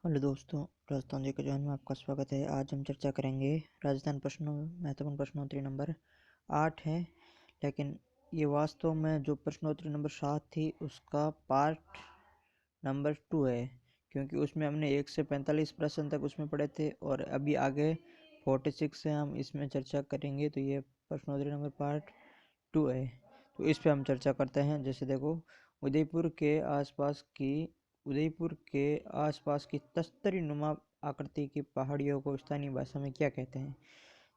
Hello दोस्तों, राजस्थान जी के ज्ञान में आपका स्वागत है। आज हम चर्चा करेंगे राजस्थान प्रश्नों महत्वपूर्ण प्रश्नोत्तरी नंबर 8 है। लेकिन ये वास्तव में जो प्रश्नोत्तरी नंबर 7 थी उसका पार्ट नंबर 2 है, क्योंकि उसमें हमने 1 से 45 प्रश्न तक उसमें पढ़े थे और अभी आगे 46 से हम इसमें चर्चा करेंगे। तो ये प्रश्नोत्तरी नंबर पार्ट 2 है, तो इस पे हम चर्चा करते हैं। जैसे देखो, उदयपुर के आसपास की तस्तरी नुमा आकृति की पहाड़ियों को स्थानीय भाषा में क्या कहते हैं?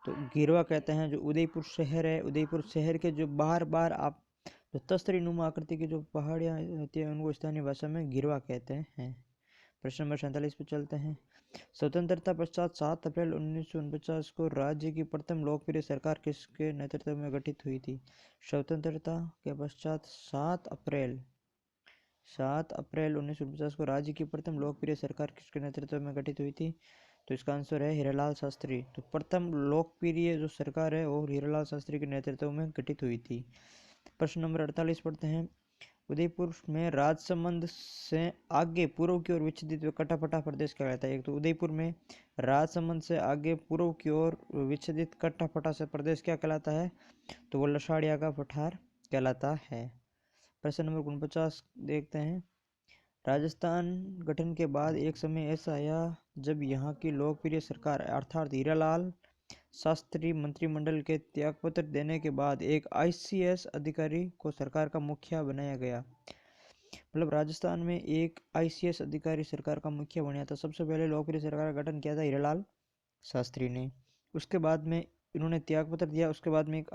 तो गिरवा कहते हैं। जो उदयपुर शहर है, उदयपुर शहर के जो बाहर बाहर आप जो तस्तरी नुमा आकृति की जो पहाड़ियाँ होती है उनको स्थानीय भाषा में गिरवा कहते हैं। प्रश्न नंबर 47 पे चलते हैं। स्वतंत्रता पश्चात 7 अप्रैल 1949 को राज्य की प्रथम लोकप्रिय सरकार किसके नेतृत्व में गठित हुई थी? स्वतंत्रता के पश्चात 7 अप्रैल 1949 को राज्य की प्रथम लोकप्रिय सरकार किसके नेतृत्व में गठित हुई थी? तो इसका आंसर है हीरालाल शास्त्री। तो प्रथम लोकप्रिय जो सरकार है वो हीरालाल शास्त्री के नेतृत्व में गठित हुई थी। प्रश्न नंबर 48 पढ़ते हैं। उदयपुर में राजसमंद से आगे पूर्व की ओर विच्छेदित कटापटा प्रदेश कहलाता है। एक तो उदयपुर में राजसमंद से आगे पूर्व की ओर विच्छेदित कटापटा से प्रदेश क्या कहलाता है? तो वो लसाड़िया का पठार कहलाता है। प्रश्न नंबर 49 देखते हैं। राजस्थान गठन के बाद एक समय ऐसा आया जब यहाँ की लोकप्रिय सरकार अर्थात हीरालाल शास्त्री मंत्रिमंडल के त्यागपत्र देने के बाद एक आईसीएस अधिकारी को सरकार का मुखिया बनाया गया। मतलब राजस्थान में एक आईसीएस अधिकारी सरकार का मुखिया बनाया था। सबसे पहले लोकप्रिय सरकार का गठन किया था हीरालाल शास्त्री ने। उसके बाद में इन्होंने त्यागपत्र दिया। उसके बाद में एक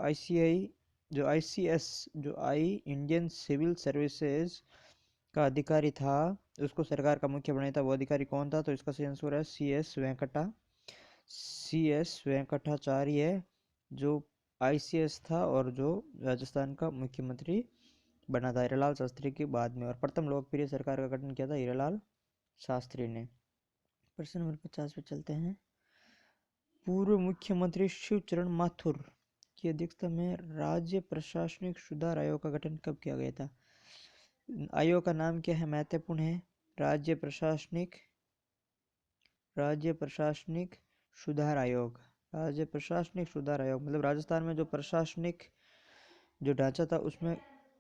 आईसीएस जो इंडियन सिविल सर्विसेज का अधिकारी था, उसको सरकार का मुखिया बनाया था। वो अधिकारी कौन था? तो इसका सही आंसर है सी एस वेंकटाचार्य, जो आईसीएस था और जो राजस्थान का मुख्यमंत्री बना था हीरालाल शास्त्री के बाद में। और प्रथम लोकप्रिय सरकार का गठन किया था हीरालाल शास्त्री ने। प्रश्न नंबर 50 पे चलते हैं। पूर्व मुख्यमंत्री शिवचरण माथुर की अध्यक्षता में राज्य प्रशासनिक सुधार आयोग का गठन कब किया गया था? आयोग का नाम क्या है? महत्वपूर्ण है। राज्य प्रशासनिक सुधार आयोग। राज्य प्रशासनिक सुधार आयोग मतलब राजस्थान में जो प्रशासनिक जो ढांचा था उसमें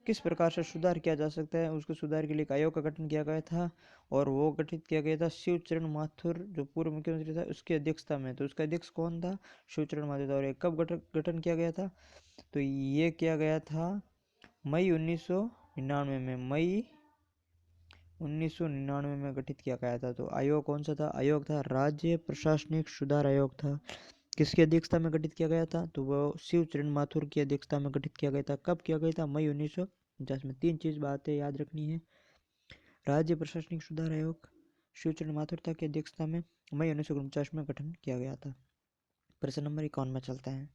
किस प्रकार से सुधार किया जा सकता है, उसके सुधार के लिए एक आयोग का गठन किया गया था। और वो गठित किया गया था शिवचरण माथुर, जो पूर्व मुख्यमंत्री था, उसकी अध्यक्षता में। तो उसका अध्यक्ष कौन था? शिवचरण माथुर था। और ये कब गठन किया गया था? तो ये किया गया था मई 1999 में। मई 1999 में गठित किया गया था। तो आयोग कौन सा था? आयोग था राज्य प्रशासनिक सुधार आयोग था। किसकी अध्यक्षता में गठित किया गया था? तो वो शिवचरण माथुर की अध्यक्षता में गठित किया गया था। कब किया गया था? मई 1950 में। 3 चीज बातें याद रखनी है। राज्य प्रशासनिक सुधार आयोग शिवचरण माथुर की अध्यक्षता में मई 1949 में गठन किया गया था। प्रश्न नंबर 51 में चलते हैं।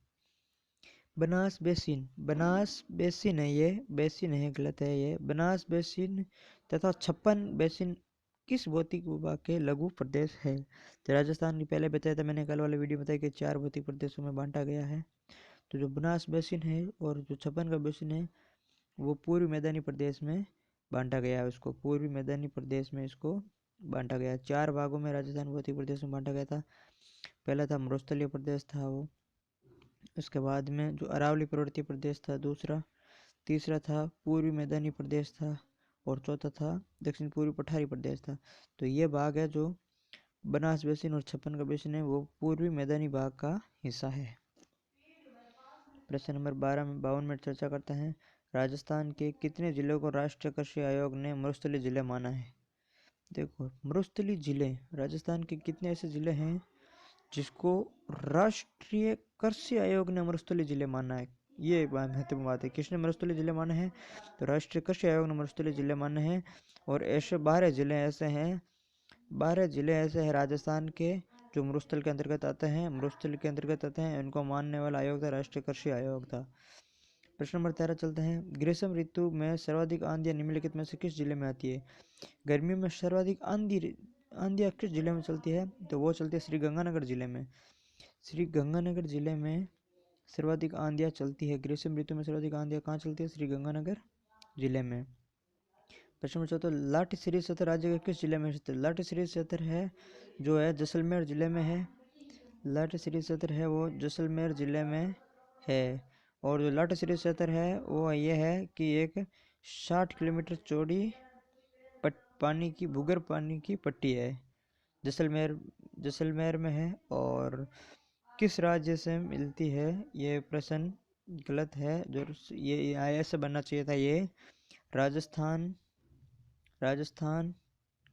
बनास बेसिन है, ये बेसिन है, गलत है ये। बनास बेसिन तथा छप्पन बेसिन किस भौतिक भूभाग के लघु प्रदेश है? तो राजस्थान की पहले बताया था मैंने, कल वाले वीडियो बताया कि 4 भौतिक प्रदेशों में बांटा गया है। तो जो बनास बेसिन है और जो छप्पन का बेसिन है वो पूर्वी मैदानी प्रदेश में बांटा गया है। उसको पूर्वी मैदानी प्रदेश में इसको बांटा गया। 4 भागों में राजस्थान भौतिक प्रदेश में बांटा गया था। पहला था मरुस्थलीय प्रदेश था वो, उसके बाद में जो अरावली पर्वतीय प्रदेश था दूसरा, तीसरा था पूर्वी मैदानी प्रदेश था और चौथा था दक्षिण पूर्वी पठारी प्रदेश था। तो ये भाग है जो बनास बेसिन और छप्पन का बेसिन है, वो पूर्वी मैदानी भाग का हिस्सा है। प्रश्न नंबर 52 में चर्चा करते हैं। राजस्थान के कितने जिलों को राष्ट्रीय कृषि आयोग ने मरुस्थलीय जिले माना है? देखो, मरुस्थलीय जिले राजस्थान के कितने ऐसे जिले हैं जिसको राष्ट्रीय कृषि आयोग ने मरुस्थलीय जिले माना है? ये महत्वपूर्ण बात है। किसने मरुस्थलीय जिले माने हैं? तो राष्ट्रीय कृषि आयोग ने मरुस्थलीय जिले माने हैं। और ऐसे 12 जिले ऐसे हैं राजस्थान के जो मरुस्थल के अंतर्गत आते हैं। इनको मानने वाला आयोग था राष्ट्रीय कृषि आयोग था। प्रश्न नंबर 13 चलते हैं। ग्रीष्म ऋतु में सर्वाधिक आंधियां निम्नलिखित में से किस जिले में आती है? गर्मियों में सर्वाधिक आंधियां किस जिले में चलती है? तो वो चलती है श्री गंगानगर जिले में। श्री गंगानगर जिले में सर्वाधिक आंधियां चलती है। ग्रीष्म ऋतु में सर्वाधिक आंधियां कहाँ चलती है? श्री गंगानगर जिले में। प्रश्न नंबर 14, लाठी श्री क्षेत्र राज्य के किस जिले में स्थित है? लाठी श्री क्षेत्र है जो है जैसलमेर जिले में है। लाठी श्री क्षेत्र है वो जैसलमेर जिले में है। और जो लाठी श्री क्षेत्र है वो ये है कि एक 60 किलोमीटर चौड़ी पानी की भूगर्भ पानी की पट्टी है। जैसलमेर में है। और किस राज्य से मिलती है? ये प्रश्न गलत है। जो ये ऐसे बनना चाहिए था, ये राजस्थान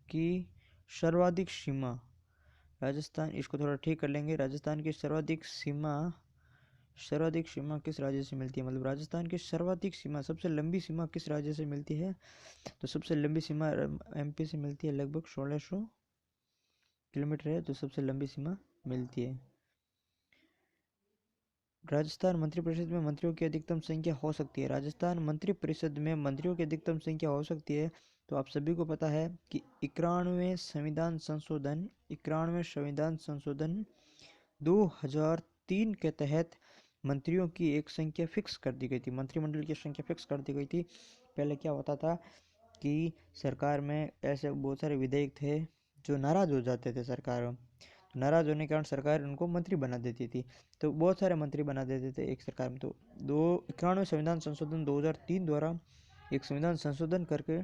की सर्वाधिक सीमा, राजस्थान, इसको थोड़ा ठीक कर लेंगे। राजस्थान की सर्वाधिक सीमा किस राज्य से मिलती है? मतलब राजस्थान की सर्वाधिक सीमा, सबसे लंबी सीमा किस राज्य से मिलती है? तो सबसे लंबी सीमा एमपी से मिलती है, लगभग 1600 किलोमीटर है जो सबसे लंबी सीमा मिलती है। राजस्थान मंत्रिपरिषद में मंत्रियों की अधिकतम संख्या हो सकती है? राजस्थान मंत्रिपरिषद में मंत्रियों की अधिकतम संख्या हो सकती है। तो आप सभी को पता है कि 91वें संविधान संशोधन 2003 के तहत मंत्रियों की एक संख्या फिक्स कर दी गई थी, मंत्रिमंडल की संख्या फिक्स कर दी गई थी। पहले क्या होता था कि सरकार में ऐसे बहुत सारे विधेयक थे जो नाराज हो जाते थे सरकार में, नाराज होने के कारण सरकार उनको मंत्री बना देती थी। तो बहुत सारे मंत्री बना देते थे एक सरकार में। तो 91वें संविधान संशोधन 2003 द्वारा एक संविधान संशोधन करके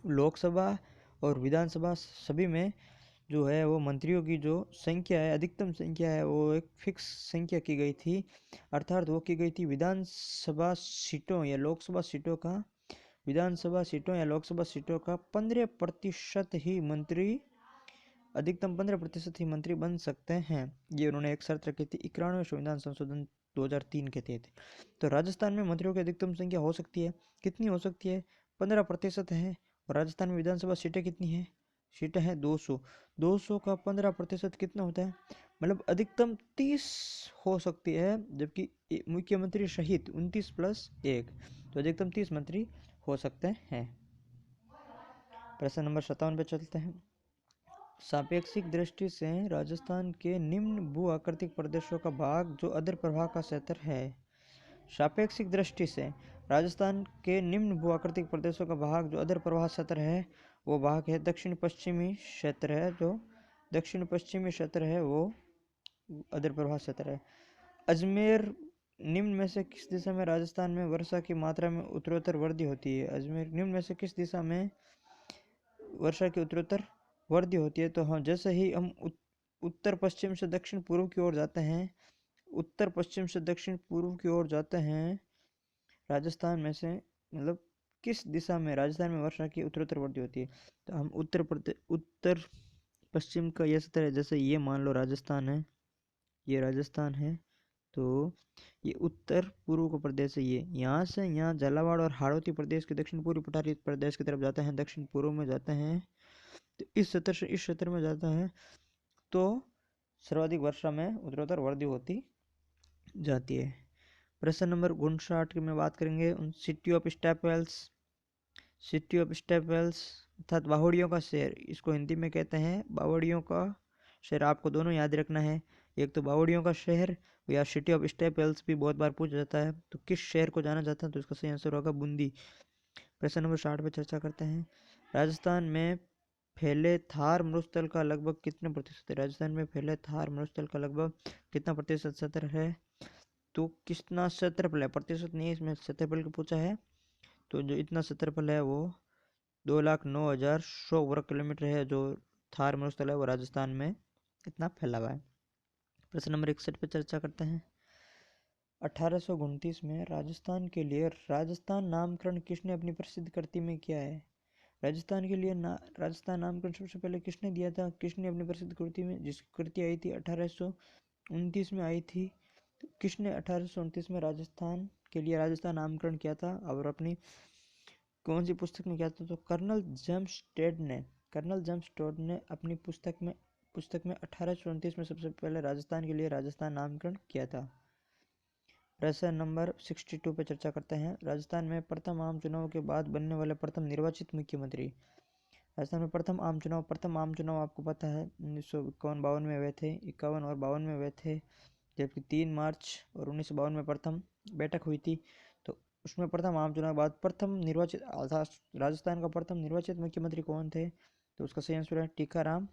लोकसभा और विधानसभा सभी में जो है वो मंत्रियों की जो संख्या है, अधिकतम संख्या है, वो एक फिक्स संख्या की गई थी। अर्थात वो की गई थी विधानसभा सीटों या लोकसभा सीटों का 15% ही मंत्री, अधिकतम 15% ही मंत्री बन सकते हैं। ये उन्होंने एक शर्त रखी थी 91वें संविधान संशोधन 2003 के तहत। तो राजस्थान में मंत्रियों की अधिकतम संख्या हो सकती है, कितनी हो सकती है? 15% है। और राजस्थान में विधानसभा सीटें कितनी हैं? सीटें हैं 200। 200 का 15% कितना होता है? मतलब अधिकतम 30 हो सकती है, जबकि मुख्यमंत्री सहित 29+1, तो अधिकतम 30 मंत्री हो सकते हैं। प्रश्न नंबर 57 पे चलते हैं। सापेक्षिक दृष्टि से राजस्थान के निम्न भू आकृतिक प्रदेशों का भाग जो अधर प्रवाह का क्षेत्र है। सापेक्षिक दृष्टि से राजस्थान के निम्न भू आकृतिक प्रदेशों का भाग जो अधर प्रवाह क्षेत्र है वो भाग है दक्षिण पश्चिमी क्षेत्र है। जो दक्षिण पश्चिमी क्षेत्र है वो अधर प्रवाह क्षेत्र है। अजमेर निम्न में से किस दिशा में राजस्थान में वर्षा की मात्रा में उत्तरोत्तर वृद्धि होती है? अजमेर निम्न में से किस दिशा में वर्षा की उत्तरोत्तर वृद्धि होती है? तो हम जैसे ही हम उत्तर पश्चिम से दक्षिण पूर्व की ओर जाते हैं, उत्तर पश्चिम से दक्षिण पूर्व की ओर जाते हैं राजस्थान में से, मतलब किस दिशा में राजस्थान में वर्षा की उत्तरोत्तर वृद्धि होती है? तो हम उत्तर पश्चिम का ये क्षेत्र है, जैसे ये मान लो राजस्थान है, ये राजस्थान है, तो ये उत्तर पूर्व का प्रदेश है। ये यहाँ से यहाँ झालावाड़ और हाड़ौती प्रदेश के दक्षिण पूर्वी पठारी प्रदेश की तरफ जाते हैं, दक्षिण पूर्व में जाते हैं, तो इस क्षेत्र से इस क्षेत्र में जाता है, तो सर्वाधिक वर्षा में उत्तरोत्तर वृद्धि होती जाती है। प्रश्न नंबर 59 की में बात करेंगे city of stepwells. City of stepwells अर्थात बावड़ियों का शहर, इसको हिंदी में कहते हैं बावड़ियों का शहर। आपको दोनों याद रखना है, एक तो बावड़ियों का शहर या सिटी ऑफ स्टेपवेल्स भी बहुत बार पूछा जाता है। तो किस शहर को जाना जाता है? तो इसका सही आंसर होगा बूंदी। प्रश्न नंबर 60 पे चर्चा करते हैं। राजस्थान में फैले थार मरुस्थल का लगभग कितने प्रतिशत है? राजस्थान में फैले थार मरुस्थल का लगभग कितना प्रतिशत क्षेत्र है? तो कितना क्षेत्रफल है, प्रतिशत नहीं, इसमें क्षेत्रफल को पूछा है। तो जो इतना क्षेत्रफल है वो 2,09,100 वर्ग किलोमीटर है। जो थार मरुस्थल है वो राजस्थान में इतना फैला हुआ है। प्रश्न नंबर 61 पे चर्चा करते हैं। 1829 में राजस्थान के लिए राजस्थान नामकरण किसने अपनी प्रसिद्ध कृति में किया है? राजस्थान के लिए राजस्थान नामकरण सबसे पहले किसने दिया था? किसने अपनी प्रसिद्ध कृति में, जिसकी कृति आई थी 1829 में आई थी, तो किसने 1829 में राजस्थान के लिए राजस्थान नामकरण किया था और अपनी कौन सी पुस्तक में किया था? तो कर्नल जेम्स टोड ने अपनी पुस्तक में 1829 में सबसे पहले राजस्थान के लिए राजस्थान नामकरण किया था। प्रश्न नंबर 62 पे चर्चा करते हैं। राजस्थान में प्रथम आम चुनाव के बाद बनने वाले प्रथम निर्वाचित मुख्यमंत्री। राजस्थान में प्रथम आम चुनाव आपको पता है 1951-52 में हुए थे, 51 और 52 में हुए थे, जबकि 3 मार्च और 1952 में प्रथम बैठक हुई थी। तो उसमें प्रथम आम चुनाव के बाद प्रथम निर्वाचित अर्थात राजस्थान का प्रथम निर्वाचित मुख्यमंत्री कौन थे? तो उसका सही आंसर है टीकाराम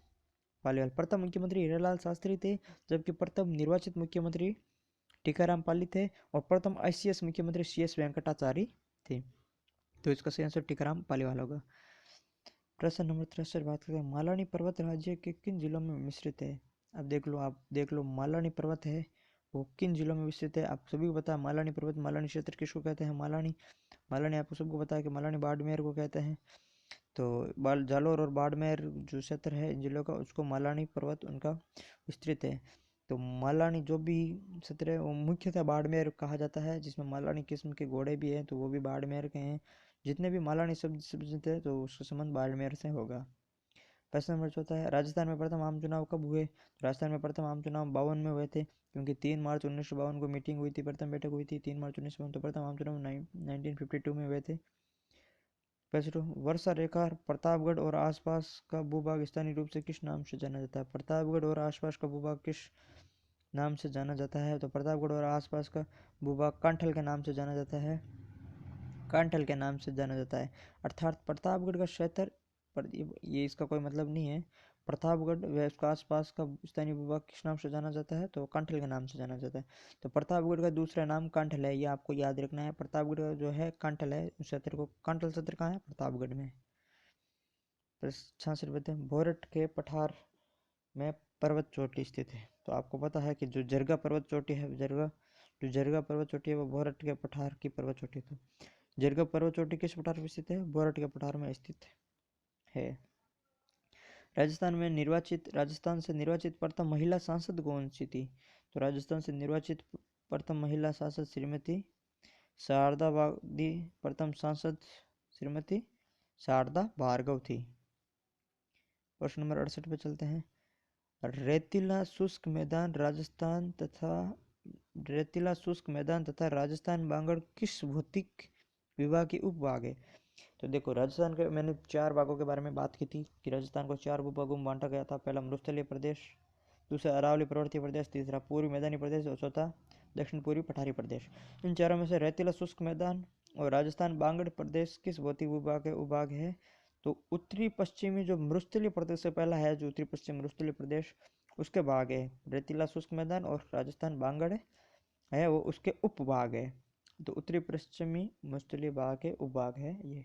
पालीवाल। प्रथम मुख्यमंत्री हीरालाल शास्त्री थे, जबकि प्रथम निर्वाचित मुख्यमंत्री टीकाराम पाली थे, और प्रथम आईसीएस मुख्यमंत्री सीएस वेंकटाचारी थे। तो इसका सही आंसर टीकाराम पालीवाल होगा। प्रश्न नंबर 63 बात करते हैं, मालानी पर्वत राज्य के किन जिलों में मिश्रित है? अब देख लो मालानी पर्वत है वो किन जिलों में विस्तृत है? आप सभी को पता है मालानी पर्वत, मालानी क्षेत्र किसको कहते हैं? मालानी आपको सबको पता है कि मालानी बाड़मेर को कहते हैं। तो जालौर और बाड़मेर जो क्षेत्र है इन जिलों का, उसको मालानी पर्वत उनका विस्तृत है। तो मालानी जो भी क्षेत्र है वो मुख्यतः बाड़मेर कहा जाता है, जिसमें मालानी किस्म के घोड़े भी हैं, तो वो भी बाड़मेर के हैं। जितने भी मालानी शब्द थे तो उसका संबंध बाड़मेर से होगा। प्रश्न नंबर 4 है, राजस्थान में प्रथम आम चुनाव कब हुए? राजस्थान में प्रथम आम चुनाव 52 में हुए थे, क्योंकि 3 मार्च 1952 को मीटिंग हुई थी, प्रथम बैठक हुई थी 3 मार्च 1952। तो प्रथम आम चुनाव 1952 में हुए थे। वर्षा रेखा प्रतापगढ़ और आसपास का भूभाग स्थानीय रूप से किस नाम से जाना जाता है? प्रतापगढ़ और आसपास का भूभाग किस नाम से जाना जाता है? तो प्रतापगढ़ और आसपास का भूभाग कांठल के नाम से जाना जाता है। कांठल के नाम से जाना जाता है। अर्थात प्रतापगढ़ का क्षेत्र पर ये इसका कोई मतलब नहीं है। प्रतापगढ़ व उसका आसपास का स्थानीय भूभाग किस नाम से जाना जाता है? तो कांठल के नाम से जाना जाता है। तो प्रतापगढ़ का दूसरा नाम कांठल है, ये आपको याद रखना है। प्रतापगढ़ का जो है कांठल है, उस क्षेत्र को कांठल क्षेत्र कहाँ है? प्रतापगढ़ में। 66 भोरट के पठार में पर्वत चोटी स्थित है। तो आपको पता है कि जो जरगा पर्वत चोटी है, जरगा पर्वत चोटी है वो भोरट के पठार की पर्वत चोटी है। जरगा पर्वत चोटी किस पठार में स्थित है? भोरट के पठार में स्थित है। राजस्थान से निर्वाचित प्रथम महिला सांसद कौन सी थी? तो राजस्थान से निर्वाचित प्रथम महिला सांसद श्रीमती शारदा बागदी, प्रथम सांसद श्रीमती शारदा भार्गव थी। प्रश्न नंबर 68 पे चलते हैं, रेतीला शुष्क मैदान तथा राजस्थान बांगड़ किस भौतिक विभाग की उपभाग है? तो देखो राजस्थान के मैंने 4 भागों के बारे में बात की थी कि राजस्थान को 4 भूभागों में बांटा गया था। पहला मरुस्थलीय प्रदेश, दूसरा अरावली पर्वतीय प्रदेश, तीसरा पूर्वी मैदानी प्रदेश और चौथा दक्षिण पूर्वी पठारी प्रदेश। इन चारों में से रेतीला शुष्क मैदान और राजस्थान बांगड़ प्रदेश किस भौतिक विभाग है? तो उत्तरी पश्चिमी जो मरुस्थलीय प्रदेश से पहला है, जो उत्तरी पश्चिम मरुस्थलीय प्रदेश उसके भाग है रेतीला शुष्क मैदान, और राजस्थान बांगड़ है वो उसके उपभाग है। तो उत्तरी पश्चिमी मरुस्थलीय भाग के उपभाग है ये।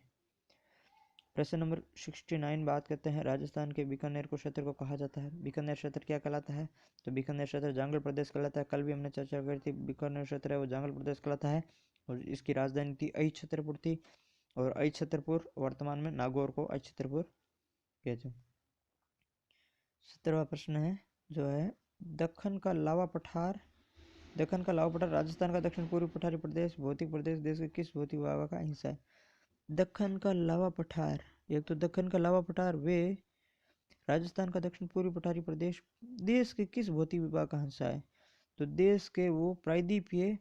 प्रश्न नंबर 69 बात करते हैं, राजस्थान के बीकानेर को क्षेत्र को कहा जाता है। बीकानेर क्षेत्र क्या कहलाता है? तो बीकानेर क्षेत्र जंगल प्रदेश कहलाता है। कल भी हमने चर्चा करी थी, बीकानेर क्षेत्र है वो जंगल प्रदेश कहलाता है, और इसकी राजधानी थी अई छतरपुर थी, और अई छतरपुर वर्तमान में नागौर को अई छतरपुर कहते हैं। 17वां प्रश्न है जो है, दक्कन का लावा पठार राजस्थान का दक्षिण पूर्वी पठारी प्रदेश भौतिक प्रदेश देश के किस भौतिक विभाग का हिस्सा है? दक्कन का लावा पठार, एक तो दक्कन का लावा पठार वे राजस्थान का दक्षिण पूर्वी पठारी प्रदेश देश के किस भौतिक विभाग का हिस्सा है? तो देश के वो प्रायद्वीपीय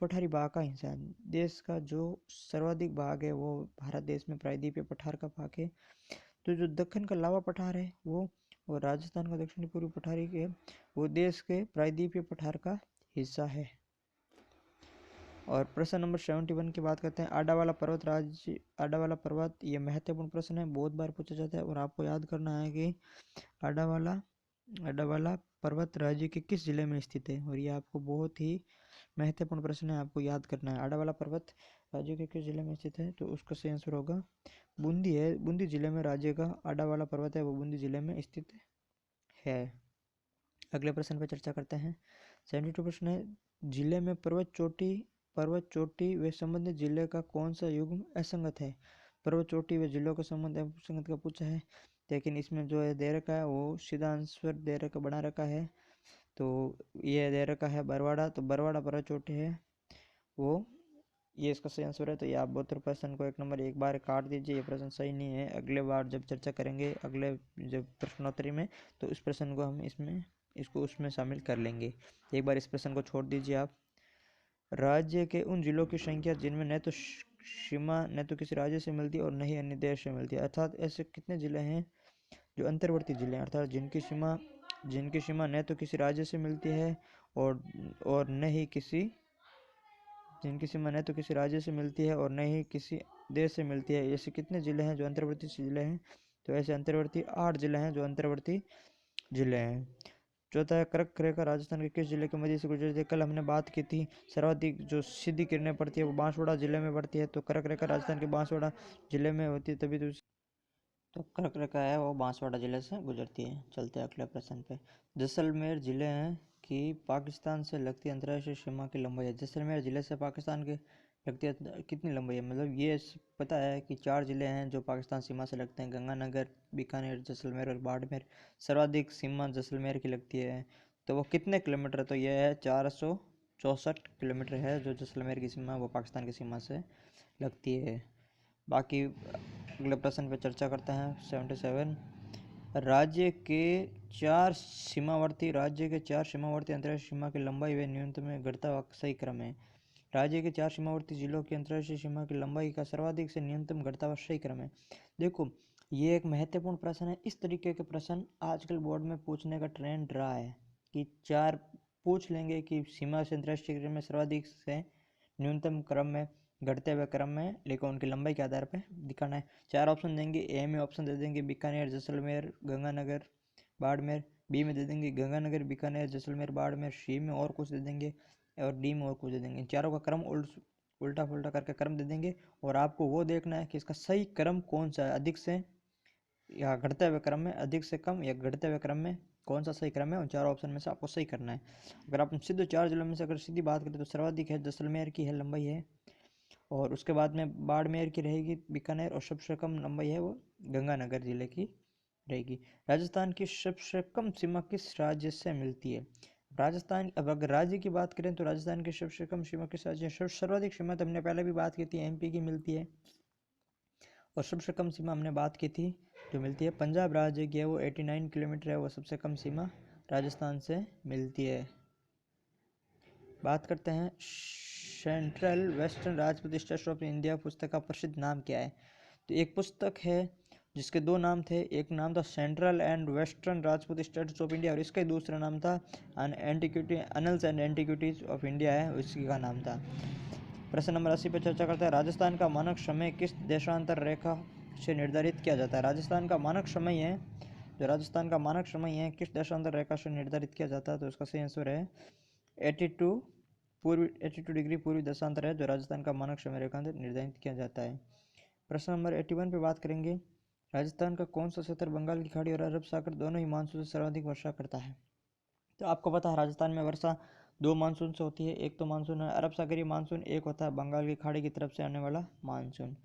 पठारी भाग का हिस्सा है। देश का जो सर्वाधिक भाग है वो भारत देश में प्रायद्वीपीय पठार का भाग है। तो जो दक्कन का लावा पठार है वो और राजस्थान का दक्षिण पूर्वी पठारी के वो देश के प्रायद्वीपीय पठार का हिस्सा है। और प्रश्न नंबर 71 की बात करते हैं, आडा वाला पर्वत, ये महत्वपूर्ण प्रश्न है, बहुत बार पूछा जाता है, और आपको याद करना है कि आडा वाला पर्वत राज्य के किस जिले में स्थित है, और ये आपको बहुत ही महत्वपूर्ण प्रश्न है, आपको याद करना है। आडा वाला पर्वत राज्य के किस जिले में स्थित है? तो उसका सही आंसर होगा बूंदी है। बूंदी जिले में राज्य का आडा वाला पर्वत है वो बूंदी जिले में स्थित है। अगले प्रश्न पर चर्चा करते हैं। 72 प्रश्न है, जिले में पर्वत चोटी व संबंधित जिले का कौन सा युग्म असंगत है? पर्वत चोटी व जिलों का संबंध असंगत का पूछा है, लेकिन इसमें जो है दे रखा है वो सीधा आंसर दे रखा बना रखा है। तो ये दे रखा है बरवाड़ा, तो बरवाड़ा पर्वत चोटी है वो, ये इसका सही आंसर है। तो ये आप 72 प्रश्न को 1 नंबर एक बार काट दीजिए, ये प्रश्न सही नहीं है। अगले बार जब चर्चा करेंगे अगले जब प्रश्नोत्तरी में, तो इस प्रश्न को हम इसको उसमें शामिल कर लेंगे। एक बार इस प्रश्न को छोड़ दीजिए आप। राज्य के उन जिलों की संख्या जिनमें न तो सीमा न तो किसी राज्य से मिलती है और न ही अन्य देश से मिलती है, अर्थात ऐसे कितने जिले हैं जो अंतर्वर्ती जिले हैं, अर्थात जिनकी सीमा न तो किसी राज्य से मिलती है और न ही किसी जिनकी सीमा न तो किसी राज्य से मिलती है और न ही किसी देश से मिलती है। ऐसे कितने जिले हैं जो अंतर्वर्ती जिले हैं? तो ऐसे अंतर्वर्ती 8 जिले हैं जो अंतर्वर्ती जिले हैं। चौथा है, कर्क रेखा राजस्थान के किस जिले के मध्य से गुजरती है? कल हमने बात की थी, सर्वाधिक जो सीधी किरणें पड़ती है वो बांसवाड़ा जिले में पड़ती है। तो कर्क रेखा राजस्थान के बांसवाड़ा जिले में होती है, तभी तो कर्क रेखा है वो बांसवाड़ा जिले से गुजरती है। चलते हैं अगले प्रश्न पे। जैसलमेर जिले हैं कि पाकिस्तान से लगती अंतर्राष्ट्रीय सीमा की लंबाई है। जैसलमेर जिले से पाकिस्तान के लगती कितनी लंबाई है? मतलब ये पता है कि 4 जिले हैं जो पाकिस्तान सीमा से लगते हैं, गंगानगर, बीकानेर, जैसलमेर और बाड़मेर। सर्वाधिक सीमा जैसलमेर की लगती है। तो वो कितने किलोमीटर? तो यह है 464 किलोमीटर है जो जैसलमेर की सीमा वो पाकिस्तान की सीमा से लगती है। बाकी अगले प्रश्न पे चर्चा करते हैं। 77, राज्य के चार सीमावर्ती अंतर्राष्ट्रीय सीमा की लंबाई व न्यूनतम में घटता हुआ सही क्रम है। राज्य के 4 सीमावर्ती जिलों की अंतर्राष्ट्रीय सीमा की लंबाई का सर्वाधिक से न्यूनतम घटता हुआ सही क्रम है। देखो, ये एक महत्वपूर्ण प्रश्न है। इस तरीके के प्रश्न आजकल बोर्ड में पूछने का ट्रेंड रहा है कि 4 पूछ लेंगे कि सीमा से अंतर्राष्ट्रीय क्रम में सर्वाधिक से न्यूनतम क्रम में घटते हुए क्रम में, लेकिन उनकी लंबाई के आधार पर दिखाना है। 4 ऑप्शन देंगे। ए में ऑप्शन दे देंगे बीकानेर, जैसलमेर, गंगानगर, बाड़मेर। बी में दे देंगे गंगानगर, बीकानेर, जैसलमेर, बाड़मेर। सी में और कुछ दे देंगे और डी में और कुछ दे देंगे। चारों का क्रम उल्टा पुल्टा करके क्रम दे देंगे और आपको वो देखना है कि इसका सही क्रम कौन सा है, अधिक से या घटते हुए क्रम में, अधिक से कम या घटते हुए क्रम में कौन सा सही क्रम है। उन चारों ऑप्शन में से आपको सही करना है। अगर आप सीधे 4 जिलों में से अगर सीधी बात करें तो सर्वाधिक है जैसलमेर की है, लंबाई है। और उसके बाद में बाड़मेर की रहेगी, बीकानेर, और सबसे कम लंबाई है वो गंगानगर जिले की रहेगी। राजस्थान की सबसे कम सीमा किस राज्य से मिलती है? राजस्थान, अब अगर राज्य की बात करें तो राजस्थान की सबसे कम सीमा किस राज्य से? सर्वाधिक सीमा तो हमने पहले भी बात की थी, एमपी की मिलती है। और सबसे कम सीमा हमने बात की थी जो मिलती है पंजाब राज्य की है, वो 89 किलोमीटर है, वो सबसे कम सीमा राजस्थान से मिलती है। बात करते हैं central western Rajput states of India पुस्तक का प्रसिद्ध नाम क्या है? तो एक पुस्तक है जिसके 2 नाम थे। एक नाम था central and western Rajput states of India और इसका दूसरा नाम था Annals and antiquities of India है, उसी का नाम था। प्रश्न नंबर 80 पर चर्चा करता है। राजस्थान का मानक समय किस देशांतर रेखा से निर्धारित किया जाता है? राजस्थान का मानक समय है, जो राजस्थान का मानक समय है किस देशांतर रेखा से निर्धारित किया जाता है? तो उसका सही आंसर है 82 डिग्री पूर्वी देशांतर है जो राजस्थान का मानक समय रेखांतर निर्धारित किया जाता है। प्रश्न नंबर 81 पे बात करेंगे। राजस्थान का कौन सा क्षेत्र बंगाल की खाड़ी और अरब सागर दोनों ही मानसून से सर्वाधिक वर्षा करता है? तो आपको पता है राजस्थान में वर्षा 2 मानसून से होती है। एक तो मानसून है अरब सागरीय मानसून, एक होता है बंगाल की खाड़ी की तरफ से आने वाला मानसून।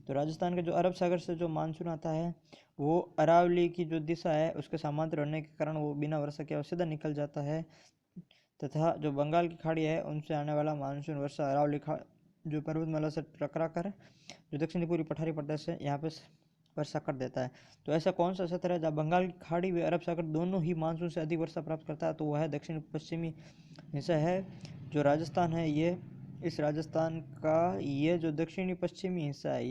तो राजस्थान का जो अरब सागर से जो मानसून आता है वो अरावली की जो दिशा है उसके समांतर होने के कारण वो बिना वर्षा के सीधा निकल जाता है, तथा जो बंगाल की खाड़ी है उनसे आने वाला मानसून वर्षा अरावली जो पर्वतमाला से टकरा कर जो दक्षिणी पूर्वी पठारी प्रदेश है यहाँ पे वर्षा कर देता है। तो ऐसा कौन सा क्षेत्र है जहाँ बंगाल की खाड़ी व अरब सागर दोनों ही मानसून से अधिक वर्षा प्राप्त करता है? तो वह है दक्षिण पश्चिमी हिस्सा है जो राजस्थान है। ये इस राजस्थान का ये जो दक्षिणी पश्चिमी हिस्सा है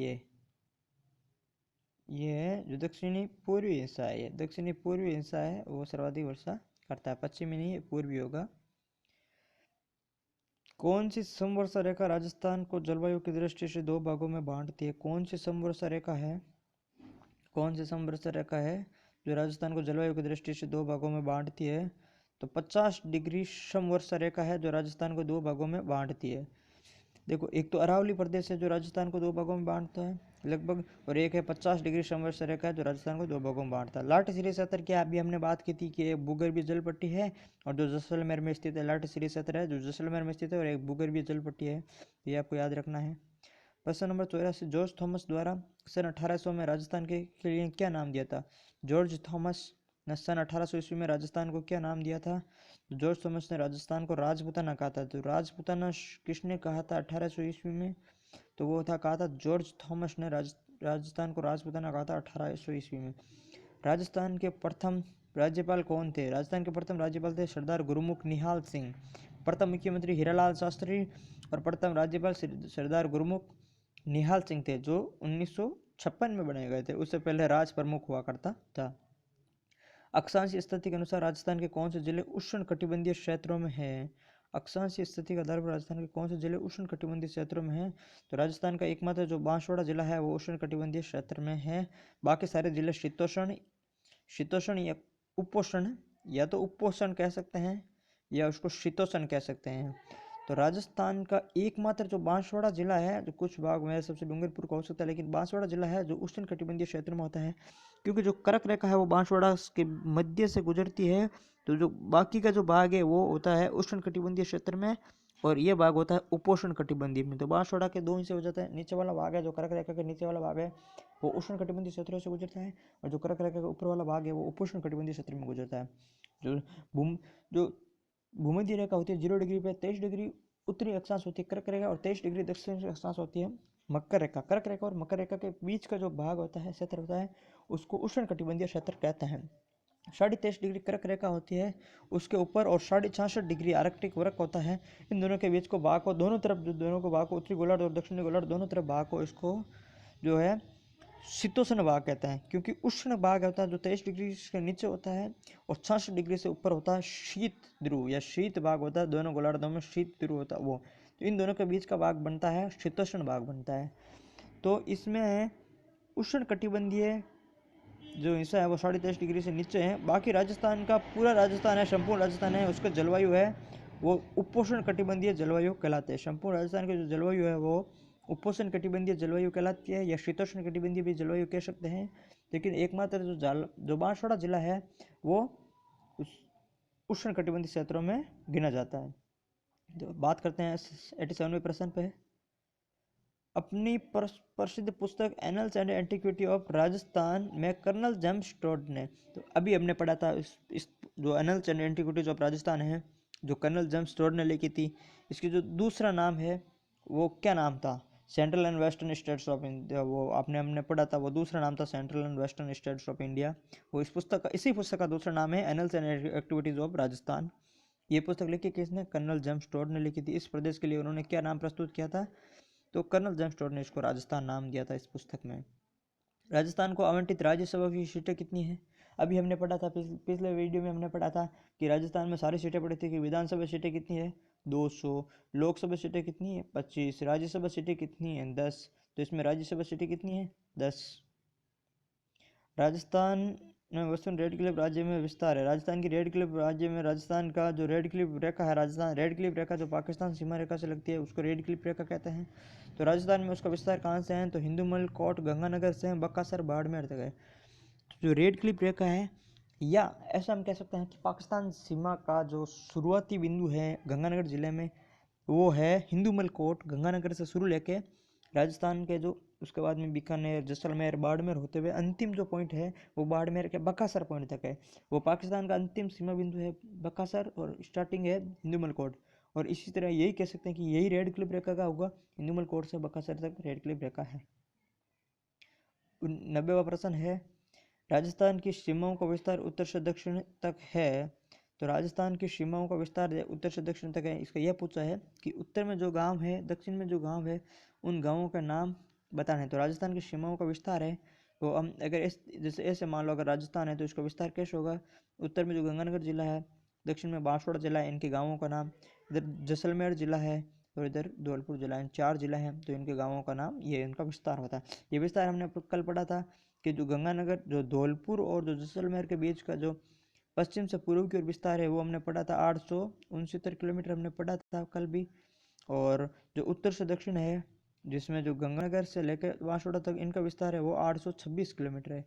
ये जो दक्षिणी पूर्वी हिस्सा है, ये दक्षिणी पूर्वी हिस्सा है वो सर्वाधिक वर्षा करता है। पश्चिमी नहीं, पूर्वी होगा। कौन सी समवर्षा रेखा राजस्थान को जलवायु की दृष्टि से 2 भागों में बांटती है? कौन सी समवर्षा रेखा है, कौन सी समवर्षा रेखा है जो राजस्थान को जलवायु की दृष्टि से 2 भागों में बांटती है? तो 50 डिग्री समवर्षा रेखा है जो राजस्थान को 2 भागों में बांटती है। देखो, एक तो अरावली प्रदेश है जो राजस्थान को 2 भागों में बांटता है लगभग, और एक है 50 डिग्री समवर्षा रेखा है जो राजस्थान को 2 भागों में बांटता है। लाटश्री क्षेत्र की अभी हमने बात की थी कि एक भूगर्भीय जल पट्टी है और जो जैसलमेर में स्थित है। लाटश्री क्षेत्र है जो जैसलमेर में स्थित है और एक भूगर्भीय जल पट्टी है, ये आपको याद रखना है। प्रश्न नंबर 84, जॉर्ज थॉमस द्वारा सन 1800 में राजस्थान के लिए क्या नाम दिया था? जॉर्ज थॉमस ने सन 1800 ईस्वी में राजस्थान को क्या नाम दिया था? तो जॉर्ज थॉमस ने राजस्थान को राजपूताना कहा था। तो राजपूताना किसने कहा था 1800 ईस्वी में? तो वो था कहा था जॉर्ज थॉमस ने राजस्थान को राजपूताना कहा था 1800 ईस्वी में। राजस्थान के प्रथम राज्यपाल कौन थे? राजस्थान के प्रथम राज्यपाल थे सरदार गुरुमुख निहाल सिंह। प्रथम मुख्यमंत्री हीरालाल शास्त्री और प्रथम राज्यपाल सरदार गुरुमुख निहाल सिंह थे जो 1956 में बनाए गए थे। उससे पहले राज प्रमुख हुआ करता था। अक्षांश स्थिति के अनुसार राजस्थान के कौन से जिले उष्ण कटिबंधीय क्षेत्रों में हैं? अक्षांशीय स्थिति के आधार पर राजस्थान के कौन से जिले उष्ण कटिबंधीय क्षेत्रों में हैं? तो राजस्थान का एकमात्र जो बांसवाड़ा जिला है वो उष्ण कटिबंधीय क्षेत्र में है। बाकी सारे जिले शीतोष्ण शीतोष्ण या उपोष्ण, या तो उपोष्ण कह सकते हैं या उसको शीतोष्ण कह सकते हैं। तो राजस्थान का एकमात्र जो बांसवाड़ा जिला है, जो कुछ भाग में सबसे डूंगरपुर का हो सकता है, लेकिन बांसवाड़ा जिला है जो उष्ण कटिबंधीय क्षेत्र में होता है, क्योंकि जो कर्क रेखा है वो बांसवाड़ा के मध्य से गुजरती है। तो जो बाकी का जो भाग है वो होता है उष्ण कटिबंधीय क्षेत्र में, और ये भाग होता है उपोष्ण कटिबंधीय में। तो बांसवाड़ा के दो हिस्से हो जाता है। नीचे वाला भाग है जो कर्क रेखा के नीचे वाला भाग है वो उष्ण कटिबंधीय क्षेत्रों से गुजरता है, और जो कर्क रेखा का ऊपर वाला भाग है वो उपोष्ण कटिबंधीय क्षेत्र में गुजरता है। जो भूम जो भूमध्य रेखा होती है 0 डिग्री पे 23 डिग्री उत्तरी अक्षांश होती है कर्क रेखा, और 23 डिग्री दक्षिण अक्षांश होती है मकर रेखा। कर्क रेखा और मकर रेखा के बीच का जो भाग होता है, क्षेत्र होता है, उसको उष्ण कटिबंधीय क्षेत्र कहते हैं। 23.5 डिग्री कर्क रेखा होती है उसके ऊपर, और 66.5 डिग्री आर्कटिक वृत्त होता है। इन दोनों के बीच को भाग को दोनों तरफ, जो दोनों को भाग को उत्तरी गोलार्ध और दक्षिणी गोलार्ध दोनों तरफ भाग को, इसको जो है शीतोष्ण भाग कहते हैं, क्योंकि उष्ण भाग होता है जो 23 डिग्री के नीचे होता है, और 66 डिग्री से ऊपर होता है शीत ध्रुव या शीत भाग होता है। दोनों गोलार्धों में शीत ध्रुव होता है वो, तो इन दोनों के बीच का भाग बनता है शीतोष्ण भाग बनता है। तो इसमें उष्ण कटिबंधीय जो हिस्सा है वो 23.5 डिग्री से नीचे है। बाकी राजस्थान का पूरा राजस्थान है, संपूर्ण राजस्थान है, उसका जलवायु है वो उपोष्ण कटिबंधीय जलवायु कहलाते हैं। संपूर्ण राजस्थान की जो जलवायु है वो उपोष्ण कटिबंधीय जलवायु कहलाती है, या शीतोष्ण कटिबंधीय भी जलवायु कह सकते हैं। लेकिन एकमात्र जो बांसवाड़ा जिला है वो उष्ण कटिबंधीय क्षेत्रों में गिना जाता है। तो बात करते हैं 87वें प्रश्न पे। अपनी प्रसिद्ध पुस्तक annuls and antiquity of Rajasthan में कर्नल जेम्स टोड ने, तो अभी हमने पढ़ा था इस जो annuls and antiquities of Rajasthan है जो कर्नल जेम्स टोड ने लिखी थी, इसकी जो दूसरा नाम है वो क्या नाम था? Central and western states of India. वो हमने पढ़ा था, वो दूसरा नाम था central and western states of India. वो इसी पुस्तक का दूसरा नाम है annuls and activities of Rajasthan. ये पुस्तक लिखी किसने? कर्नल जेम्स टोड ने लिखी थी। इस प्रदेश के लिए उन्होंने क्या नाम प्रस्तुत किया था? तो कर्नल जेम्स टोड ने इसको राजस्थान नाम दिया था इस पुस्तक में। राजस्थान को आवंटित राज्यसभा की सीटें कितनी है? अभी हमने पढ़ा था, पिछले वीडियो में हमने पढ़ा था कि राजस्थान में सारी सीटें पड़ी थी कि विधानसभा सीटें कितनी है 200, लोकसभा सीटें कितनी है 25, राज्यसभा सीटें कितनी है 10। तो इसमें राज्यसभा सीटें कितनी है 10। राजस्थान में वसुन रेड क्लिफ राज्य में विस्तार है। राजस्थान की रेड क्लिफ राज्य में, राजस्थान का जो रेड क्लिफ रेखा है, राजस्थान रेड क्लिफ रेखा जो पाकिस्तान सीमा रेखा से लगती है उसको रेड क्लिफ रेखा कहते हैं। तो राजस्थान में उसका विस्तार कहाँ से है? तो हिंदूमल, कोट, गंगानगर से बकासर, बाड़मेर तक है। तो जो रेड क्लिफ रेखा है, या ऐसा हम कह सकते हैं कि पाकिस्तान सीमा का जो शुरुआती बिंदु है गंगानगर जिले में, वो है हिंदूमल कोट। गंगानगर से शुरू लेके राजस्थान के जो उसके बाद में बीकानेर, जैसलमेर, बाड़मेर होते हुए अंतिम जो पॉइंट है वो बाड़मेर के बकासर पॉइंट तक है। वो पाकिस्तान का अंतिम सीमा बिंदु है बकासर, और स्टार्टिंग है हिंदूमल कोट। और इसी तरह यही कह सकते हैं कि यही रेड क्लिफ रेखा का होगा, हिंदूमल कोट से बकासर तक रेड क्लिफ रेखा है। 90वां प्रश्न है, राजस्थान की सीमाओं का विस्तार उत्तर से दक्षिण तक है। तो राजस्थान की सीमाओं का विस्तार उत्तर से दक्षिण तक है। इसका यह पूछा है कि उत्तर में जो गांव है, दक्षिण में जो गांव है, उन गांवों का नाम बताना है। तो राजस्थान की सीमाओं का विस्तार है, तो हम अगर जैसे ऐसे मान लो अगर राजस्थान है तो इसका विस्तार कैसे होगा? उत्तर में जो गंगानगर जिला है, दक्षिण में बांसवाड़ा जिला है, इनके गाँवों का नाम। इधर जैसलमेर जिला है और इधर धौलपुर जिला है, 4 जिला हैं, तो इनके गाँवों का नाम, ये इनका विस्तार होता है। ये विस्तार हमने कल पढ़ा था कि जो गंगानगर, जो धौलपुर और जो जैसलमेर के बीच का जो पश्चिम से पूर्व की ओर विस्तार है वो हमने पढ़ा था 869 किलोमीटर हमने पढ़ा था कल भी। और जो उत्तर से दक्षिण है, जिसमें जो गंगानगर से लेकर बांसवाड़ा तक इनका विस्तार है वो 826 किलोमीटर है।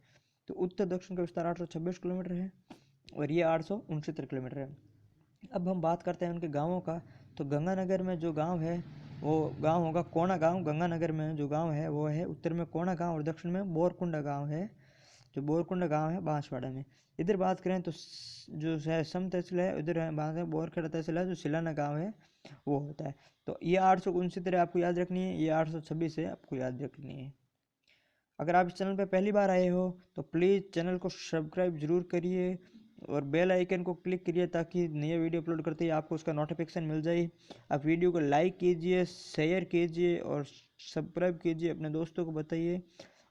तो उत्तर दक्षिण का विस्तार 826 किलोमीटर है और ये 869 किलोमीटर है। अब हम बात करते हैं उनके गाँवों का। तो गंगानगर में जो गाँव है वो गांव होगा कोना गांव। गंगानगर में जो गांव है वो है उत्तर में कोना गांव और दक्षिण में बोरकुंडा गांव है। जो बोरकुंडा गांव है बांसवाड़ा में। इधर बात करें तो जो है सम तहसील है, उधर है बात है बोरखेड़ा तहसील है, जो सिलाना गांव है वो होता है। तो ये 869 आपको याद रखनी है, ये 826 है आपको याद रखनी है। अगर आप इस चैनल पर पहली बार आए हो तो प्लीज़ चैनल को सब्सक्राइब जरूर करिए और बेल आइकन को क्लिक करिए ताकि नए वीडियो अपलोड करते ही आपको उसका नोटिफिकेशन मिल जाए। आप वीडियो को लाइक कीजिए, शेयर कीजिए और सब्सक्राइब कीजिए, अपने दोस्तों को बताइए।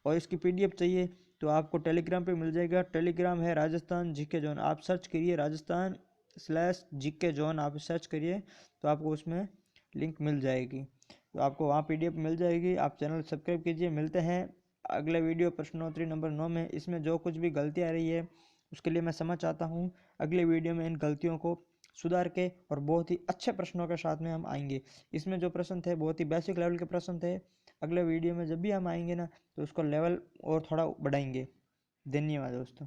और इसकी पीडीएफ चाहिए तो आपको टेलीग्राम पे मिल जाएगा। टेलीग्राम है राजस्थान जीके जोन, आप सर्च करिए राजस्थान /GK जोन आप सर्च करिए तो आपको उसमें लिंक मिल जाएगी, तो आपको वहाँ PDF मिल जाएगी। आप चैनल सब्सक्राइब कीजिए। मिलते हैं अगले वीडियो प्रश्नोत्तरी नंबर 9 में। इसमें जो कुछ भी गलती आ रही है उसके लिए मैं क्षमा चाहता हूँ। अगले वीडियो में इन गलतियों को सुधार के और बहुत ही अच्छे प्रश्नों के साथ में हम आएंगे। इसमें जो प्रश्न थे बहुत ही बेसिक लेवल के प्रश्न थे। अगले वीडियो में जब भी हम आएंगे ना तो उसको लेवल और थोड़ा बढ़ाएंगे। धन्यवाद दोस्तों।